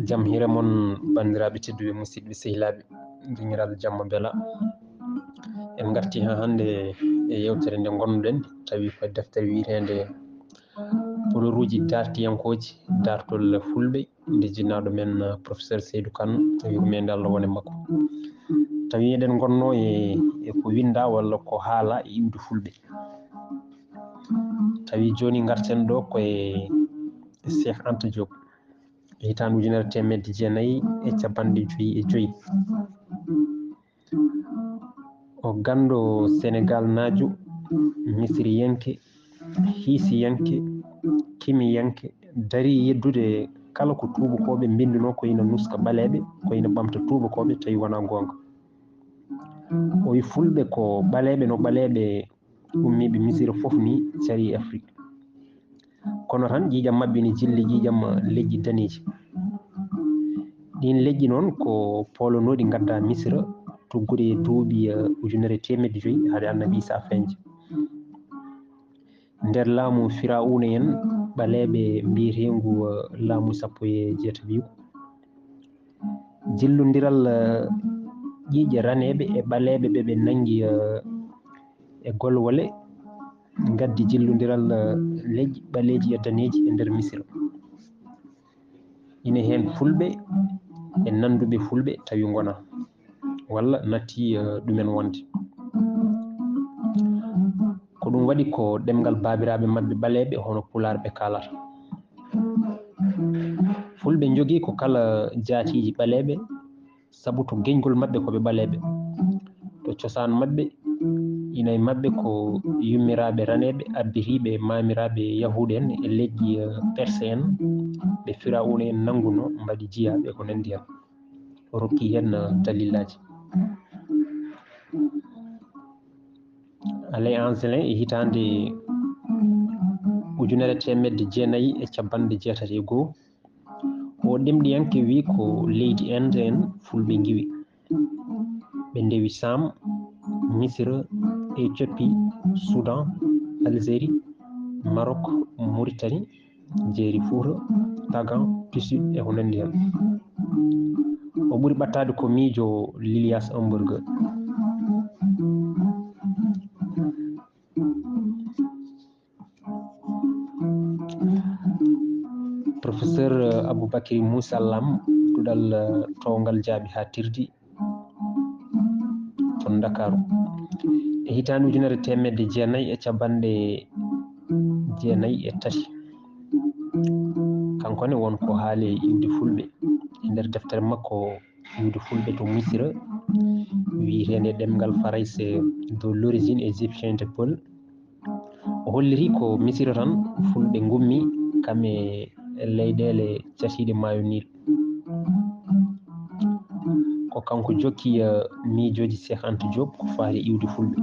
jam hire mon bandiraɓe tedduɓe musidɓe sehilaɓe dingiral jamma bela en garti ha hande e yewtere nde gonnuɗen tawi ko deftere wiitende poloruji dartiyankoji dartol fulɓe nde jinnaɗo men professeur Seydou Kane tawi ko mende Allah wone makko tawi eɗen gonno e ko winda walla ko haala e iwde fulɓe tawi joni garten ɗo koye Cheikh Anta Diop hitande 1955 o gando Sénégal najo misriyanke hiisiyanke kimiyanke dari yeddude kala ko tubakoɓe bindino ko ina nuska ɓaleɓe ko ina ɓamta tubakoɓe tawi wona gonga o wi fulɓe ko ɓaleɓe no ɓaleɓe ummiɓe misira foof ni cari Afrique kono tan jiijam mabɓe ne jilli jiijam leƴƴi daneji ɗin leƴƴi noon ko polanoɗi gadda misira tuggude e duuɓi 1500 haade annabi Isa feñje nder laamu Firawuna en ɓaleɓe mbiyetengu laamu sappo e jeetato jillodiral ƴiƴe raneɓe e ɓaleɓe ɓe nangi e golwole gaddi jillodiral leƴƴi ɓaleji e daneji e nder misira ina hen fulɓe e nanduɓe fulɓe tawi gona walla natti ɗumen wonde ko ɗum waɗi ko ɗemgal babiraɓe mabɓe ɓaleɓe hono pular ɓe kalata fulɓe jogui ko kala jaatiji ɓaleɓe saabu to geñgol mabɓe koɓe ɓaleɓe to cosaan mabɓe ina e mabɓe ko yummiraɓe raneɓe abbitiɓe mamiraɓe yahude en e leƴƴi perse en ɓe Firawuna en nanguno mbaɗi jiyaɓe ko nandi hen o rokki hen dalillaji Alain Angelin e hitande 1981 o ɗemɗiyanke wi ko leydi Inde en fulɓe giwi ɓe ndewi Sam Misira Éthiopie Soudan Algérie Maroc Mauritanie jeeri Fouta Tagan Tusi e ko nandi hen o ɓuri ɓattade ko miijo Lilias Hamburger professeur Aboubacry Moussa Lam ɗuɗal towgal jaaɓi ha tirdi ton Dakaru e hitande 1993 kankone wonko haali iwde fulɓe e nder deftere makko iwde fulɓe to Misira wiitende ɗemgal Faraysé de l'origine égyptienne de Paul o holliri ko Misira tan fulɓe gummi kame e leyɗele catiɗe maayo Nil ko kanko jokki miijoji Cheikh Anta Diop ko faati iwde fulɓe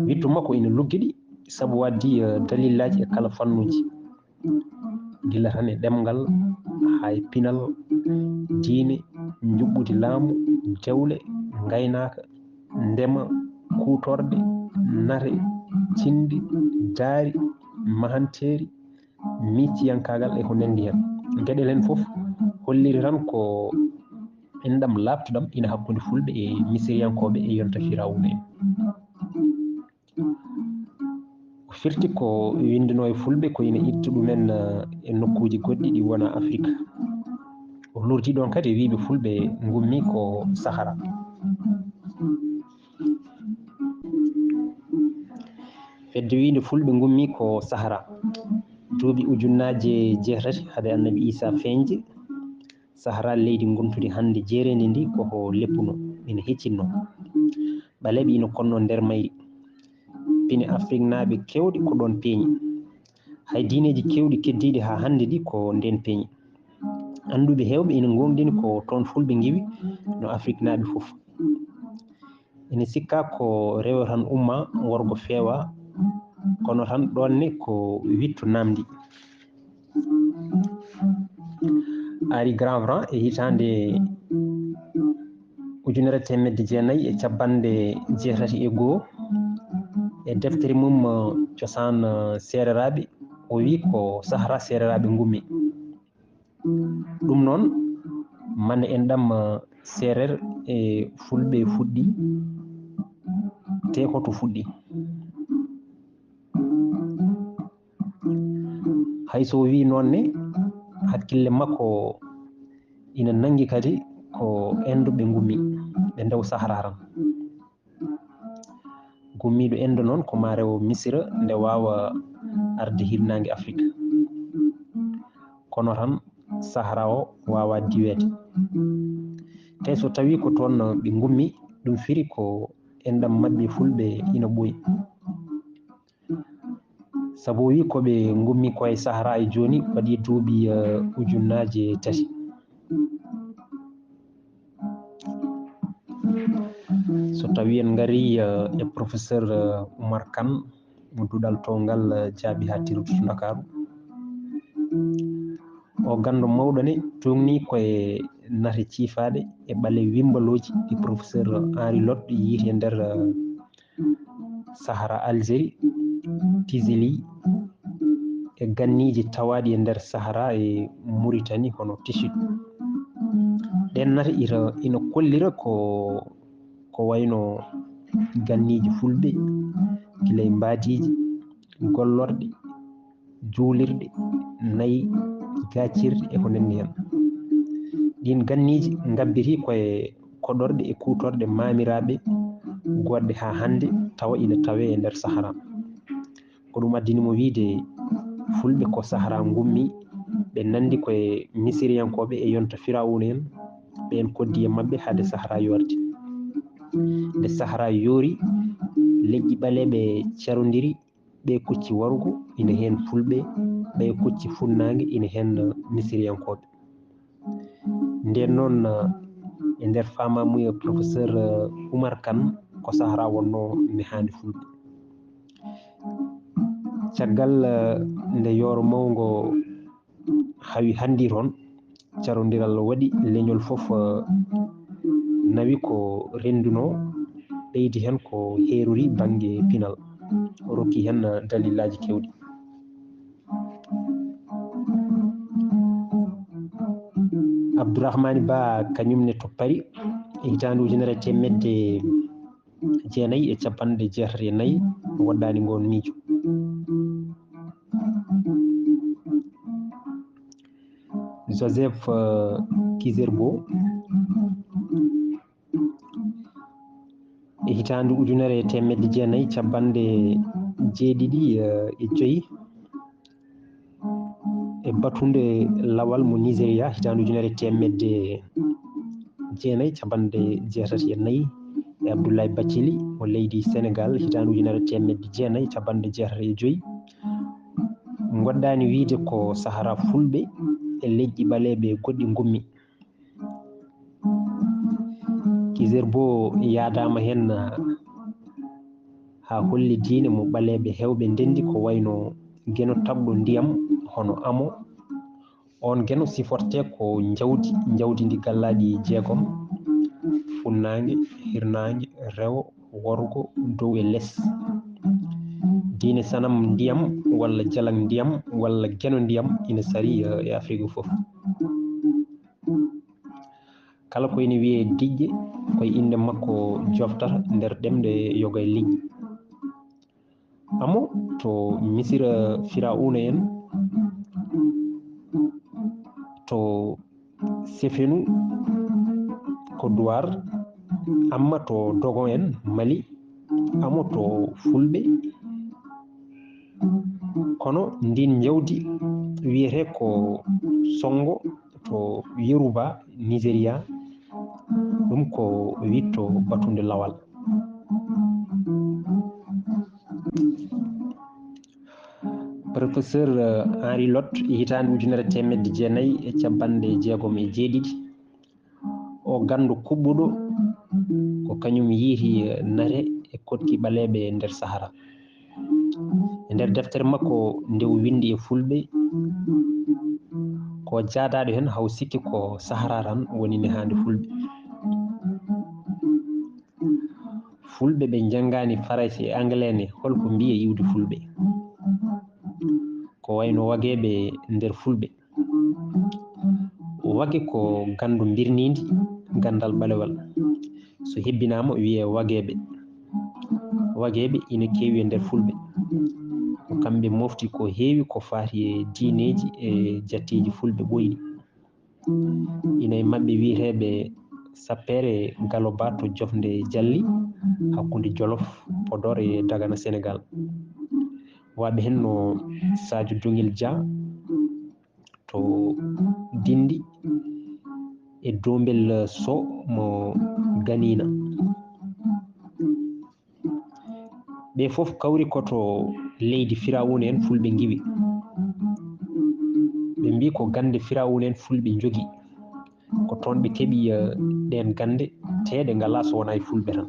wittu makko ina luggiɗi saabu waddi dalillaji e kala fannuji gila tan e ɗemgal ha e pinal diine juɓɓudi laamu dewle gaynaka ndema kutorde nate cindi daari mahanteri micciyankagal e ko nandi hen gueɗel hen foof holliri tan ko enɗam labtuɗam ina hakkude fulɓe e misiriyankoɓe e yonta Firawuna en o firti ko windino e fulɓe ko ina itta ɗumen e nokkuji goɗɗi ɗi wona Afrique o lurdi ɗon kadi wiɓe fulɓe gummi ko Sahara fedde winde fulɓe gummi ko Sahara duuɓi ujunnaje 8 haade annabi Isa feñje Sahara leydi gontudi hande jeeredi ndi koko leppuno ina heccinno ɓaleɓe ina konno nder mayri pine Afrique naaɓe kewɗe ko ɗon peeñi hay diineji kewɗi keddiɗi ha hande ɗi ko nden peeñi anduɓe hewɓe ina gomɗini ko toon fulɓe giwi no Afrique naaɓe foof ina sikka ko rewo tan umma worgo feewa kono tan ɗonne ko wittu namdi Henri Granvran e hitande 1981 e deftere mum cosaan seereraɓe o wi ko sahara sereraɓe gummi. Ɗum noon man en ɗam serer e fulɓe fuɗɗi te hoto fuɗɗi. Hayso wi noonne hakkille makko ina nangi kadi ko endo ɓe gummi ɓe ndew sahara ran. Gummiɗo endo noon ko ma rewo Misira nde wawa arde hirnangue Afrique, kono tan sahara o wawa diwede. Te so tawi ko toon ɓe gummi ɗum firi ko endam mabɓe fulɓe ina ɓooyi, saabu wi koɓe gummi koye sahara e joni waɗi duuɓi ujunnaje 3. So tawi en gari e professeur Oumar Kane mo duɗal to ngal jaaɓi ha tirtu Dakaru, o gando mawɗo ne tumni koye nate ciifade e ɓale wimbaloji ɗi professeur Henri Lott yiiti e nder Sahara Algérie, Tizili e ganniji tawaɗi e nder Sahara e Mauritanie hono Tchid. Ɗen nate ina kollira ko wayno ganniji fulɓe gila e mbadiji, gollorɗe, juulirɗe, nayyi, gaccirɗe e ko nanndi hen. Ɗin ganniji ngabbiti koye koɗorɗe e kutorɗe mamiraɓe goɗɗe ha hande tawa ina tawe e nder Sahara. Ko ɗum addinimo wiide fulɓe ko Sahara gummi ɓe nandi koye Misiriyankoɓe e yonta Firawuna en, ɓen koddi e mabɓe haade Sahara yorde. Nde Sahara yoori, leƴƴi ɓaleɓe carodiri, ɓe kucci warugo ina hen fulɓe, ɓe kucci funnague ina hen Misiriyankoɓe. Nden noon e nder famamuya professeur Oumar Kane ko Sahara wonno nehade fulɓe. Caggal nde yooro mawgo hawi handi toon, carodiral waɗi, leñol foof nawi ko renduno, ɓeydi hen ko heerori banggue pinal, o rokki hen dalillaji kewɗi. Abdourahmani Ba kañumne toppari e hitande 1994 woɗɗani ngon miijo. Joseph Kizerbo e hitande 1995 e batunde lawal mo Nigéria hitande 1994 e Abdoulaye Bathily mo leydi Sénégal hitande 1995 goɗɗani wiide ko Sahara fulɓe e leƴƴi ɓaleɓe goɗɗi gummi. Kizerbo yadama hen ha holli diine mo ɓaleɓe hewɓe ndendi ko wayno gueno tabɗo ndiyam hono amo. On gueno siforte ko jawdi ndi gallaɗi 6: funnague, hirnague, rewo, worgo, dow e less. Diine sanam ndiyam walla jalang ndiyam walla gueno ndiyam ina sari e Afrique foof. Kala ko ina wiye diƴƴe koye inde makko joftata nder ɗemɗe yoga e liƴƴi. Amo to Misira Firawuna en, to Sefenu Côte d'Ivoire, amma to Dogon en Mali, amo to fulɓe. Kono ndin jawdi wiyete ko Songo to Yoruba Nigéria, ɗum ko witto batunde lawal. Professeur Henri Lott hitande 1967 o gandu kuɓɓuɗo ko kañum yiiti nate e kotki ɓaleɓe nder Sahara. E nder deftere makko nde o windi e fulɓe, ko jaadaɗo hen haw sikki ko Sahara tan woni nehade fulɓe. Fulɓe ɓe janggani Faransé e Anglais ne holko mbiye iwde fulɓe. ko wayno wageɓe nder fulɓe. Wage ko gandu birnidi, gandal ɓalewal. So hebbinama wiye wageɓe. Wageɓe ina kewi e nder fulɓe. Ko kamɓe mofti ko heewi ko fati e diineji e jatteji fulɓe ɓoyɗi. Ina e maɓɓe wiyeteɓe Sappere Galoba to Jofde Jalli hakkude Jolof, Podor e Dagana Sénégal. Waɓe hen no Sadio Dongil Dia to Dindi e Dombel So mo Ganina. Ɓe fof kawri koto leydi Firawuna en fulɓe giwi. Ɓe mbi ko gande Firawuna en fulɓe jogi, ko toon ɓe keɓi ɗen gande teeɗe ngala so wona e fulɓe tan.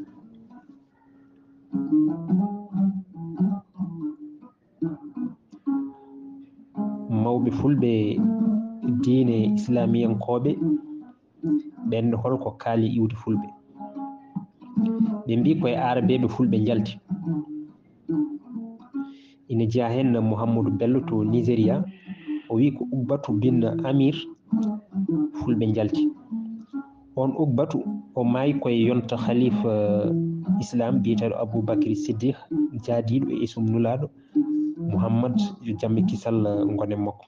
Mawɓe fulɓe diine islamiyankoɓe ɓenne holko kaali iwde fulɓe. Ɓe mbi koye arabeɓe fulɓe jalti. Ina jeeya hen Mouhamadou Bello to Nigéria, o wi ko Ubbatu bin Amir fulɓe jalti. On Ubbatu o maayi koye yonta khalifa islam biyeteɗo Aboubacry Siddiq jaadiɗo e isum nulaɗo Mouhammad yo jamme kisal gone makko.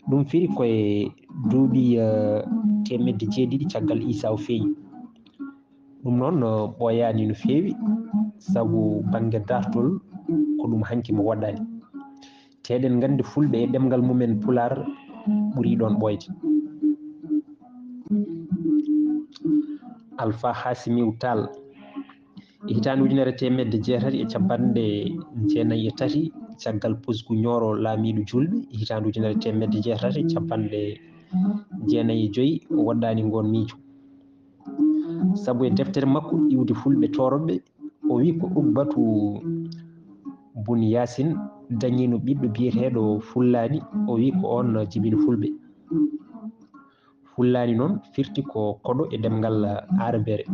Ɗum firi koye duuɓi 700 caggal Isa o feeñi. Ɗum noon ɓooyani no feewi, sabu banggue dartol ko ɗum hanki mo waɗani. Teɗen gandi fulɓe e ɗemgal mumen Pular ɓuri ɗon ɓoyde. Alpha Hassimiou Tall e hitande 1993 caggal pusgu ñooro laamiɗo julɓe, e hitande 1995 o waɗɗani ngon miijo. Sabu e deftere makko iwde fulɓe toroɓe, o wi ko Ubbatu bun Yasin dañino ɓiɗɗo biyeteɗo Fullani, o wi ko on jibini fulɓe. Fullani noon firti ko koɗo e ɗemgal arabere.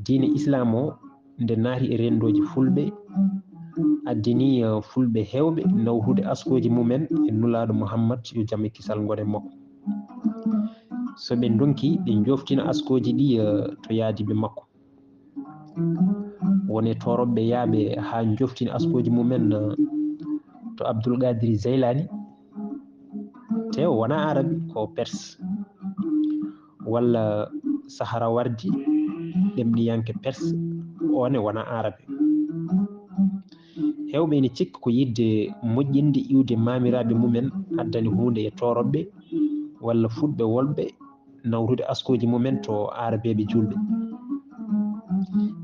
Diine islam o nde naati e rendoji fulɓe addini fulɓe hewɓe nawtude askoji mumen e nulaɗo Mouhammad yo jamme kisal gone makko. So ɓe donki ɓe joftina askoji ɗi to yaadiɓe makko. Wone toroɓe yaaɓe ha joftina askoji mumen to Abdoul Qadir Zeylani, te o wona arabe ko perse, walla Sahrawardi ɗemɗiyanke perse, one wona arabe. Hewɓe ene cikka ko yidde moƴƴinde iwde mamiraɓe mumen addani hunde e toroɓe walla fulɓe wolɓe nawtude askoji mumen to arabeɓe julɓe.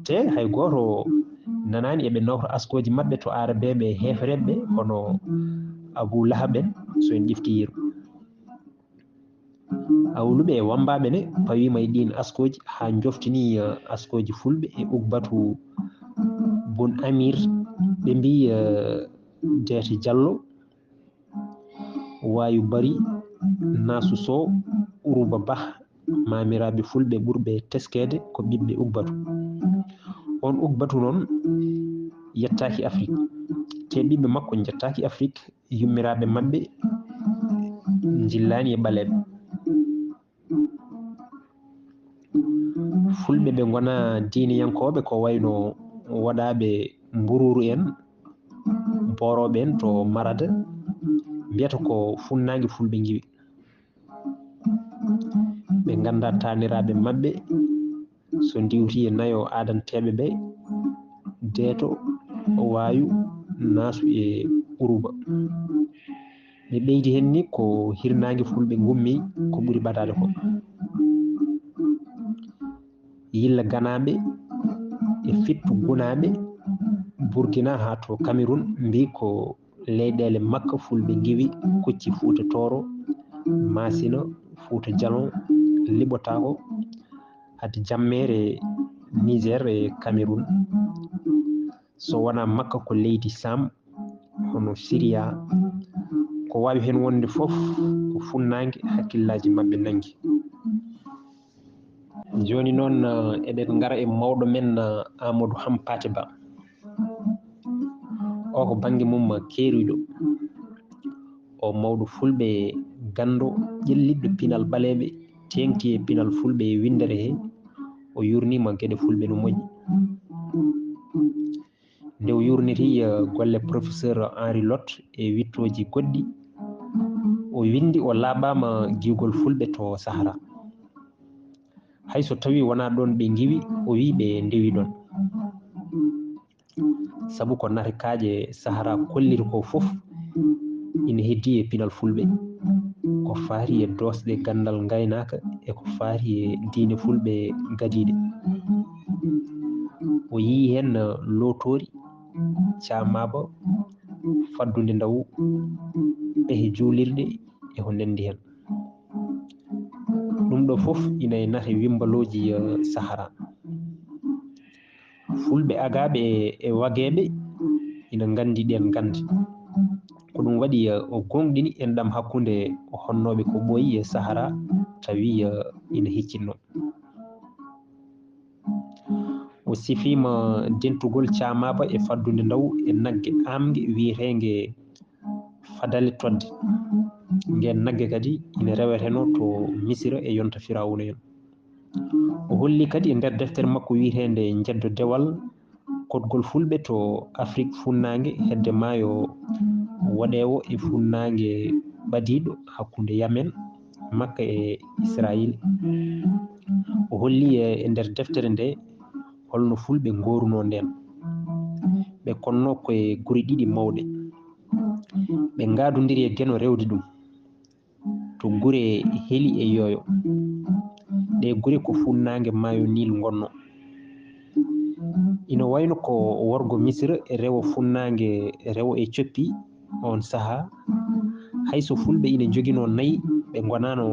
Te hay goto nanani eɓe nawta askoji mabɓe to arabeɓe hefreɓe hono Abou Lahab en so en ƴefti yeru. Awluɓe e wambaɓe ne pawima e ɗin askoji ha joftini askoji fulɓe e Ubbatu bun Amir. Ɓe mbi Deete Diallo, Wayu Bari, Nasu Sow, Uruba Bah mamiraɓe fulɓe ɓurɓe teskede ko ɓiɓɓe Ubbatu. On Ubbatu noon yettaki Afrique, te ɓiɓɓe makko jettaki Afrique, yummiraɓe mabɓe jillani e ɓaleɓe. Fulɓe ɓe gona diiniyankoɓe ko wayno waɗaɓe Mbururu en, boroɓe en to Marada, mbiyata ko funnague fulɓe giwi. Ɓe ganda taniraɓe mabɓe so diwti e nayo adanteɓe ɓe, Deeto, Wayu, Nasu e Uruba. Ɓe ɓeydi hen ni ko hirnague fulɓe gummi ko ɓuuri ɓadade ko. Yilla ganaɓe e fittu gunaɓe Burkina ha to Cameroun mbi ko leyɗele Makka fulɓe giwi kocci Fouta Toro, Masina, Fouta Djalon liɓotako hade jammere Niger e Cameroun. So wona Makka ko leydi Sam hono Syria, ko wawi hen wonde foof ko funnague hakkillaji mabɓe nangi. Joni noon eɗen gara e mawɗo men Amadou Hampate Ba. o ko bange mum keeriɗo o mawɗo fulɓe gando ƴelliɗɗo pinal ɓaleɓe tengti e pinal fulɓe e windere he o yurnima gueɗe fulɓe no moƴƴi nde o yurniti golle professeur Henri Lot e wittoji goɗɗi o windi o laaɓama giwgol fulɓe to Sahara hayso tawi wona ɗon ɓe giwi o wi ɓe ndewi ɗon sabu ko natakaje Sahara kolliri ko fof ina heddi e pinal fulɓe ko faari e dosɗe gandal gaynaka e ko faari e diine fulɓe gadiɗe o yii hen lotori camaba faddude ndaw ɓehe juulirɗe e ko ndendi hen ɗum ɗo fof ina e nate wimbaloji Sahara fulɓe agaɓe e wagueɓe ina gandi ɗen gande ko ɗum waɗi o gonɗini enɗam hakkude o honnoɓe ko ɓooyi e Sahara tawi ina hiccinno o sifima dentugol camaba e faddude ndaw e naggue amgue wiyetege fadale todde ngen naggue kadi ina reweteno to Missira e yonta Firawuna en o holli kadi e nder deftere makko wiyetende jeddo dewal kodgol fulɓe to Afrique funnague hedde maayo woɗewo e funnague ɓadiɗo hakkude Yamen Makka e Israël o holli e nder deftere nde holno fulɓe goruno nden ɓe konno koye guri ɗiɗi mawɗe ɓe gadodiri e gueno rewde ɗum to gure heeli e yoyo ɗe guri ko funnague maayo Nil gonno ina wayno ko worgo Missira e rewo funnague rewo e coppi on saaha hayso fulɓe ina joguino nayyi ɓe gonano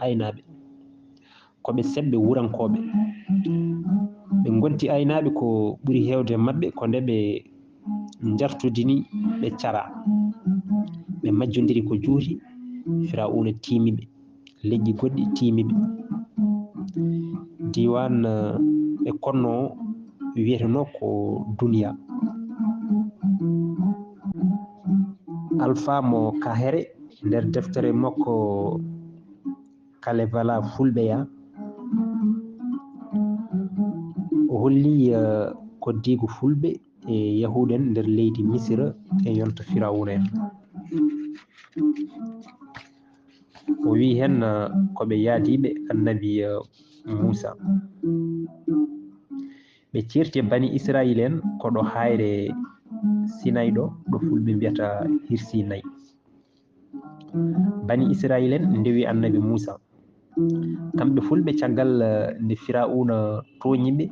aynaɓe koɓe sebɓe wurankoɓe ɓe gonti aynaɓe ko ɓuuri hewde mabɓe ko nde ɓe jartudini ɓe cara ɓe majjodiri ko juuti Firawuna timiɓe leƴƴi goɗɗi timiɓe diwan ɓe konno wiyeteno ko duniya Alpha mo Kahere nder deftere makko Kalevala fulɓeya o holli koddigo fulɓe e yahude en nder leydi Missira e yonta Firawuna en o wi hen koɓe yaadiɓe annabi Moussa ɓe certi e bani Israil en koɗo hayre Sinay ɗo fulɓe mbiyata Hirsinayi bani Israil en ndewi annabi Moussa kamɓe fulɓe caggal nde Firawuna toñiɓe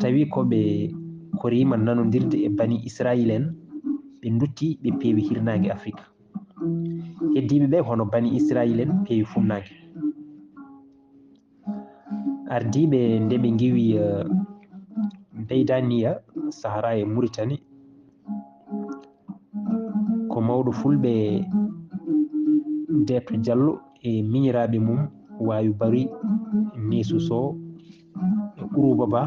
tawi koɓe korima nanodirde e bani Israil en ɓe dutti ɓe peewi hirnague Afrique heddiɓe ɓe hono bani Israil en peewi funnague ardiɓe nde ɓe giwi Beydaniya Sahara e Mauritanie ko mawɗo fulɓe Deto Diallo e miñiraɓe mum Wayu Bari Nisu Sow e Urouba Ba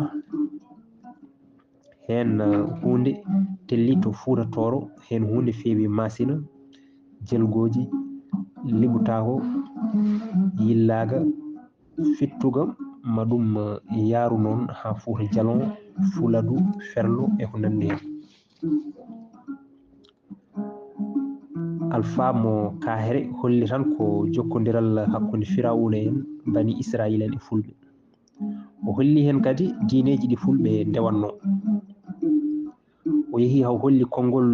hen hunde telli to Fouta Toro hen hunde feewi Massina Jelgoji Libutako Yillaga Fittuga maɗum yaaru noon ha Fouta Djalon Fuladu Ferlo e ko nandi hen Alpha mo Kahere holli tan ko jokkodiral hakkude Firawuna en bani Israil en e fulɓe o holli hen kadi diineji ɗi fulɓe ndewanno o yeehi haw holli konngol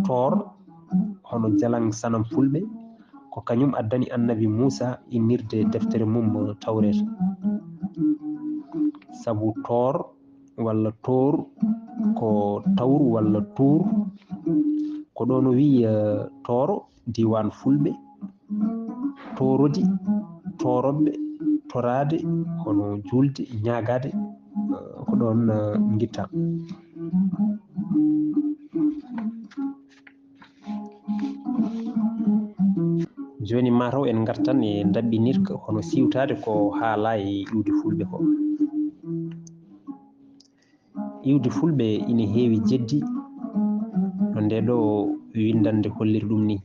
Tor hono jalang sanam fulɓe ko kañum addani annabi Moussa innirde deftere mum Tawreta sabu Tor walla Tour ko tawru walla tour ko ɗo no wi Toro diwan fulɓe torodi toroɓe torade hono julde ñagade ko ɗon guitta joni mataw en gartan e daɓɓinirka hono siwtade ko haala e iwde fulɓe ko iwde fulɓe ina heewi jeddi nde ɗo windande holliri ɗum ni: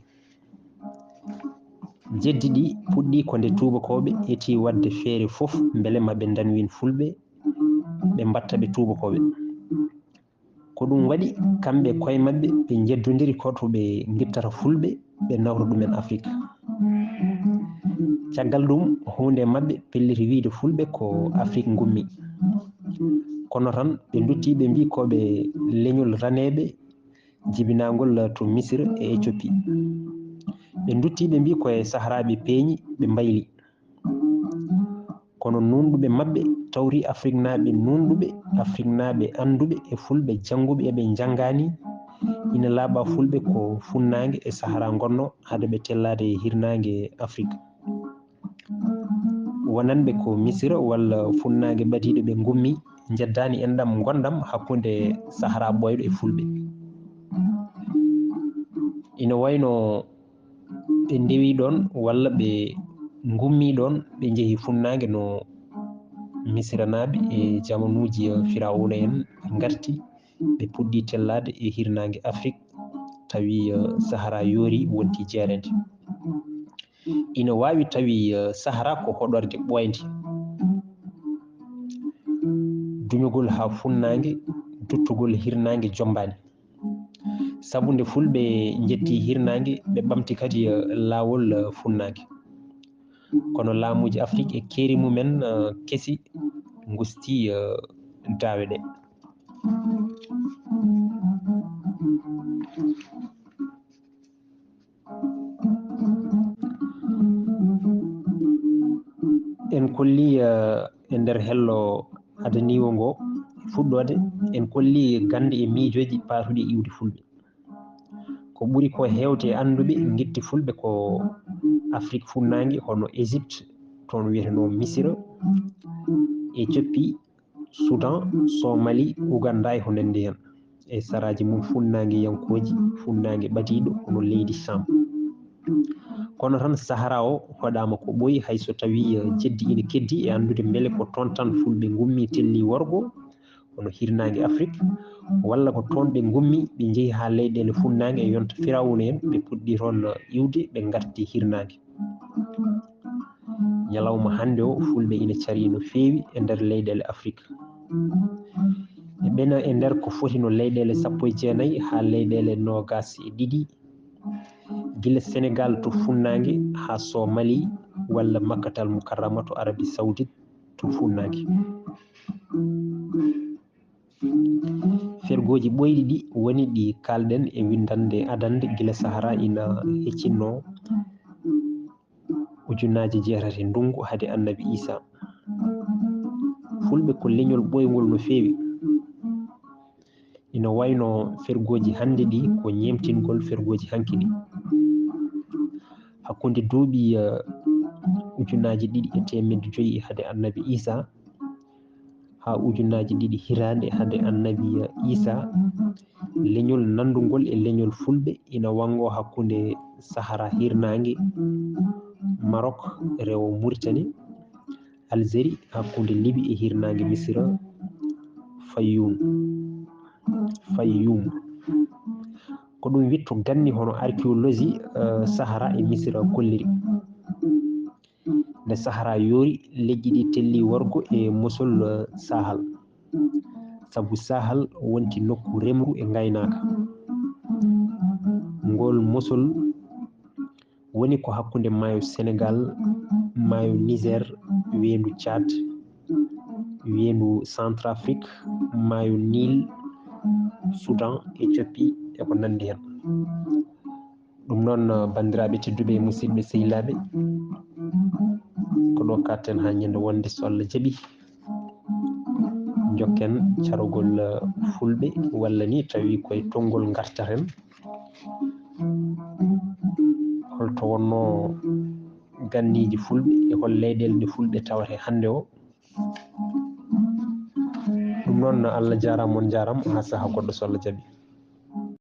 jeddi ɗi puɗɗi ko nde tubakoɓe eti wadde feere fof beele maɓe danwin fulɓe ɓe mbatta ɓe tubakoɓe. Ko ɗum waɗi kamɓe koye maɓɓe ɓe jeddodiri koto ɓe guittata fulɓe ɓe nawra ɗumen Afrique. Caggal ɗum hunde maɓɓe pelliti wiide fulɓe ko Afrique gummi, kono tan ɓe dutti ɓe mbi koɓe leñol raneɓe jibinagol to Misira e Éthiopie. ɓe dutti ɓe mbi koye Sahara ɓe peeñi ɓe mbayli, kono nunɗuɓe maɓɓe tawri Afrique naɓe nunɗuɓe, Afrique naɓe anduɓe e fulɓe janguɓe eɓe jangani ina laaɓa fulɓe ko funnague e Sahara gonno haade ɓe tellade hirnague Afrique. Wonanɓe ko Misira walla funnague ɓadiɗo ɓe gummi jeddani enɗam gondam hakkude Sahara ɓoyɗo e fulɓe. Ina wayno ɓe ndewi ɗon walla ɓe gummi ɗon ɓe jeehi funnague no Misira naɓe e jamanuji Firawuna en garti ɓe puɗɗi tellade e hirnague Afrique tawi Sahara yoori wonti jeerede. Ina wawi tawi Sahara ko hoɗorde ɓoyde, duñugol ha funnague duttugol hirnague jombani. Sabu nde fulɓe jetti hirnague ɓe ɓamti kadi laawol funnague, kono laamuji Afrique e keeri mumen keesi gusti daawe ɗe. En kolli e nder hello adaniwo ngo fuɗɗode en kolli gande e miijoji patuɗi e iwde fulɓe. Ko ɓuri ko hewte e anduɓe guitti fulɓe ko Afrique funnague hono Égypte toon wiyeteno Misira, Éthiopie, Soudan, Somalie, Ouganda e ko nandi hen e saraji mum funnague yankoji funnague ɓadiɗo hono leydi Cham. Kono tan Sahara o hoɗama ko ɓooyi hayso tawi jeddi ina keddi e andude beele ko toon tan fulɓe gummi telli worgo hono hirnague Afrique, walla ko toon ɓe gummi ɓe jeehi ha leyɗele funnague e yonta Firawuna en ɓe puɗɗi toon iwde ɓe garti hirnague. Ñalawma hande o fulɓe ina caari no feewi e nder leyɗele Afrique, ɓe ɓena e nder ko foti no leyɗele 19 ha leyɗele 22 guila Sénégal to funnague ha Somalie walla Makkatal Mukarrama to Arabie Saoudite to funnague. Fergoji ɓoyɗi ɗi woni ɗi kalɗen e windande adande guila Sahara ina heccinno ujunnaje 6 ndungu haade Annabi Isa. Fulɓe ko leñol ɓoygol no feewi, ina wayno fergoji hande ɗi ko ñemtingol fergoji hanki ɗi. Hakkude duuɓi ujunnaje 2,500 haade Annabi Isa ha ujunnaje 2 hirande haade Annabi Isa, leñol nandugol e leñol fulɓe ina wango hakkude Sahara hirnague, Maroc rewo Mauritanie, Algérie hakkude Libye e hirnague Misira Fayoum. Ko ɗum witto ganni hono archéologie Sahara e Misira kolliri. Nde Sahara yoori leƴƴi ɗi telli worgo e mosol Sahal, sabu Sahal wonti nokku remru e gaynaka. Ngol mosol woni ko hakkude maayo Sénégal, maayo Niger, wendu Tchad, wendu Centrafrique, maayo Nil, Soudan, Éthiopie e ko nandi hen. Ɗum noon bandiraɓe tedduɓe e musidɓe sehilaɓe, ko ɗo katten ha ñande wonde so Allah jaaɓi jokken carugol fulɓe, walla ni tawi koye tonggol gartaten holto wonno ganniji fulɓe e hol leyɗele ɗe fulɓe tawate hande o. Ɗum noon Allah jarama on jarama ha saaha goɗɗo so Allah jaaɓi.